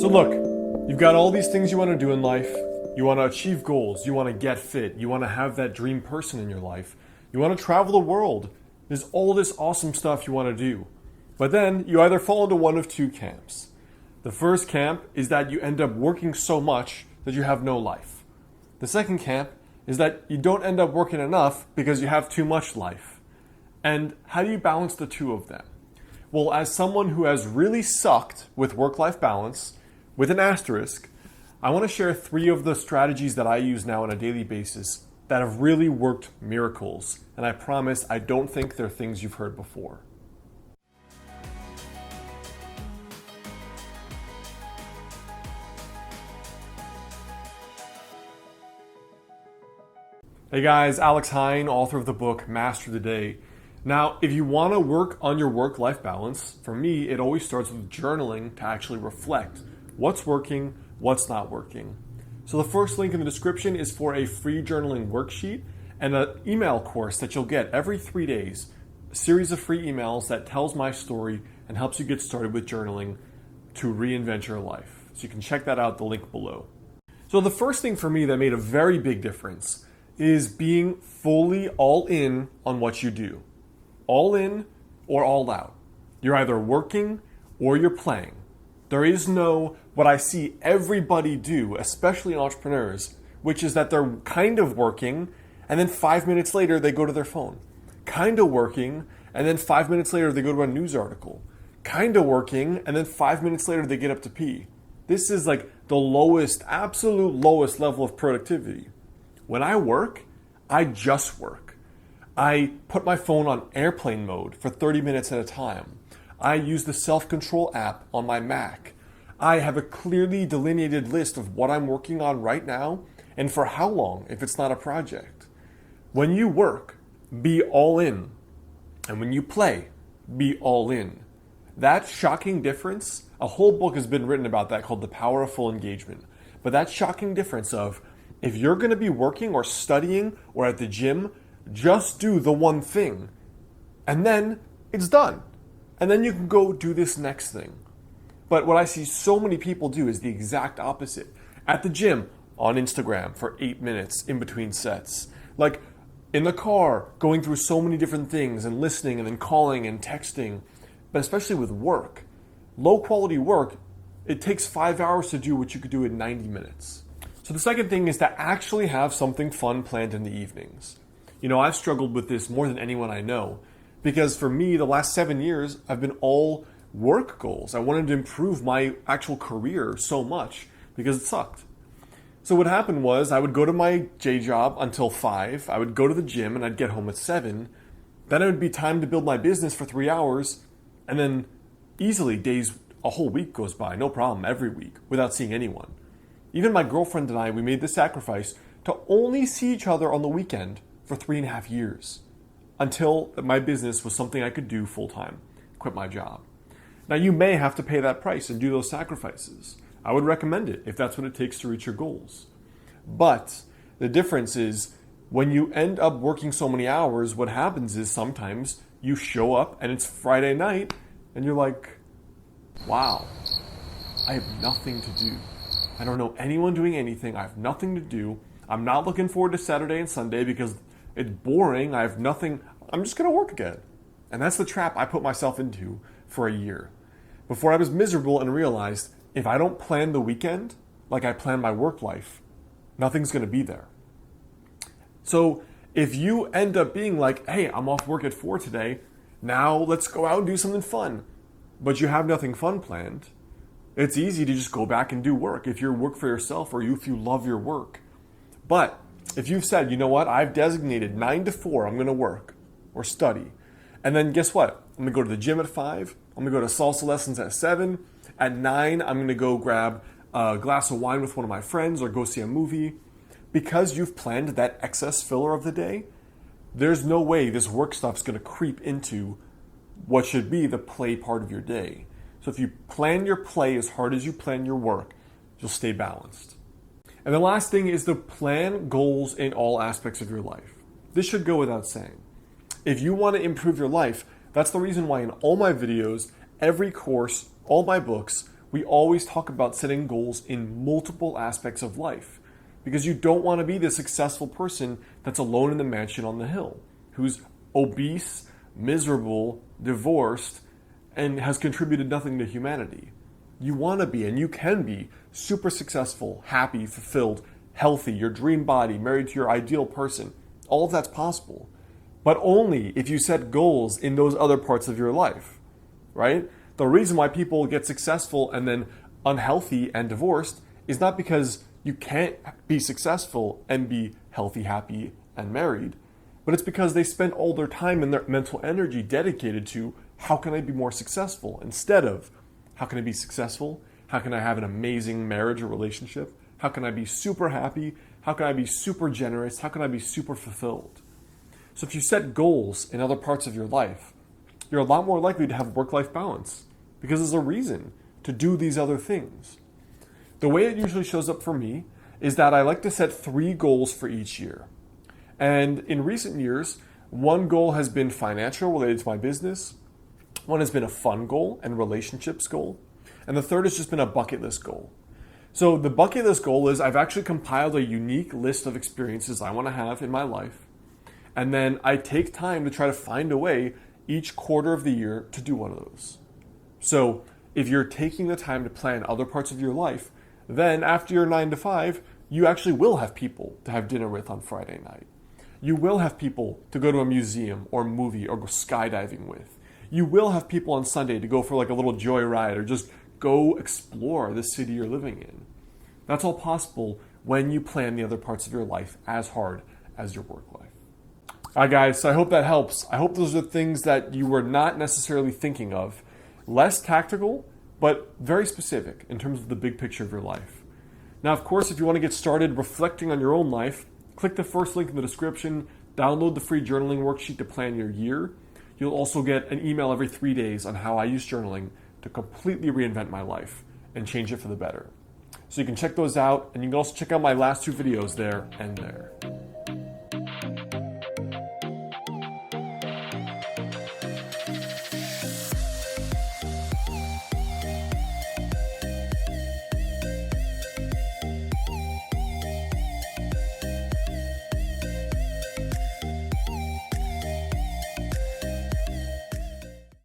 So look, you've got all these things you want to do in life. You want to achieve goals. You want to get fit. You want to have that dream person in your life. You want to travel the world. There's all this awesome stuff you want to do. But then you either fall into one of two camps. The first camp is that you end up working so much that you have no life. The second camp is that you don't end up working enough because you have too much life. And how do you balance the two of them? Well, as someone who has really sucked with work-life balance, with an asterisk, I want to share 3 of the strategies that I use now on a daily basis that have really worked miracles. And I promise I don't think they're things you've heard before. Hey guys, Alex Hine, author of the book Master the Day. Now, if you want to work on your work-life balance, for me, it always starts with journaling to actually reflect what's working, what's not working. So the first link in the description is for a free journaling worksheet and an email course that you'll get every 3 days, a series of free emails that tells my story and helps you get started with journaling to reinvent your life. So you can check that out, the link below. So the first thing for me that made a very big difference is being fully all in on what you do. All in or all out. You're either working or you're playing. There is no what I see everybody do, especially entrepreneurs, which is that they're kind of working and then 5 minutes later they go to their phone. Kind of working and then 5 minutes later they go to a news article. Kind of working and then 5 minutes later they get up to pee. This is like the lowest, absolute lowest level of productivity. When I work, I just work. I put my phone on airplane mode for 30 minutes at a time. I use the self-control app on my Mac. I have a clearly delineated list of what I'm working on right now and for how long if it's not a project. When you work, be all in. And when you play, be all in. That shocking difference, a whole book has been written about that called The Power of Full Engagement. But that shocking difference of if you're going to be working or studying or at the gym, just do the one thing. And then it's done. And then you can go do this next thing. But what I see so many people do is the exact opposite. At the gym, on Instagram for 8 minutes in between sets. Like in the car, going through so many different things and listening and then calling and texting. But especially with work. Low quality work, it takes 5 hours to do what you could do in 90 minutes. So the second thing is to actually have something fun planned in the evenings. You know, I've struggled with this more than anyone I know because for me, the last 7 years, I've been all work goals. I wanted to improve my actual career so much because it sucked. So what happened was I would go to my day job until 5, I would go to the gym and I'd get home at 7. Then it would be time to build my business for 3 hours and then easily a whole week goes by, no problem, every week without seeing anyone. Even my girlfriend and I, we made the sacrifice to only see each other on the weekend for 3.5 years until my business was something I could do full time, quit my job. Now you may have to pay that price and do those sacrifices. I would recommend it if that's what it takes to reach your goals. But the difference is when you end up working so many hours, what happens is sometimes you show up and it's Friday night and you're like, wow, I have nothing to do. I don't know anyone doing anything. I have nothing to do. I'm not looking forward to Saturday and Sunday because it's boring. I have nothing. I'm just going to work again. And that's the trap I put myself into for a year. Before I was miserable and realized if I don't plan the weekend like I plan my work life, nothing's going to be there. So if you end up being like, hey, I'm off work at 4 today. Now let's go out and do something fun. But you have nothing fun planned. It's easy to just go back and do work if you work for yourself or if you love your work. But if you've said, you know what, I've designated 9 to 4, I'm going to work or study. And then guess what? I'm going to go to the gym at 5. I'm going to go to salsa lessons at 7. At 9, I'm going to go grab a glass of wine with one of my friends or go see a movie. Because you've planned that excess filler of the day, there's no way this work stuff's going to creep into what should be the play part of your day. So if you plan your play as hard as you plan your work, you'll stay balanced. And the last thing is to plan goals in all aspects of your life. This should go without saying. If you want to improve your life, that's the reason why in all my videos, every course, all my books, we always talk about setting goals in multiple aspects of life, because you don't want to be the successful person that's alone in the mansion on the hill, who's obese, miserable, divorced, and has contributed nothing to humanity. You want to be, and you can be, super successful, happy, fulfilled, healthy, your dream body, married to your ideal person. All of that's possible, but only if you set goals in those other parts of your life, right? The reason why people get successful and then unhealthy and divorced is not because you can't be successful and be healthy, happy, and married, but it's because they spend all their time and their mental energy dedicated to how can I be more successful instead of how can I be successful? How can I have an amazing marriage or relationship? How can I be super happy? How can I be super generous? How can I be super fulfilled? So if you set goals in other parts of your life, you're a lot more likely to have work-life balance because there's a reason to do these other things. The way it usually shows up for me is that I like to set 3 goals for each year. And in recent years, one goal has been financial, related to my business. One has been a fun goal and relationships goal. And the third has just been a bucket list goal. So the bucket list goal is I've actually compiled a unique list of experiences I want to have in my life. And then I take time to try to find a way each quarter of the year to do one of those. So if you're taking the time to plan other parts of your life, then after your 9 to 5, you actually will have people to have dinner with on Friday night. You will have people to go to a museum or movie or go skydiving with. You will have people on Sunday to go for like a little joyride or just go explore the city you're living in. That's all possible when you plan the other parts of your life as hard as your work life. All right, guys, so I hope that helps. I hope those are things that you were not necessarily thinking of. Less tactical, but very specific in terms of the big picture of your life. Now, of course, if you want to get started reflecting on your own life, click the first link in the description, download the free journaling worksheet to plan your year. You'll also get an email every 3 days on how I use journaling to completely reinvent my life and change it for the better. So you can check those out, and you can also check out my last 2 videos there and there.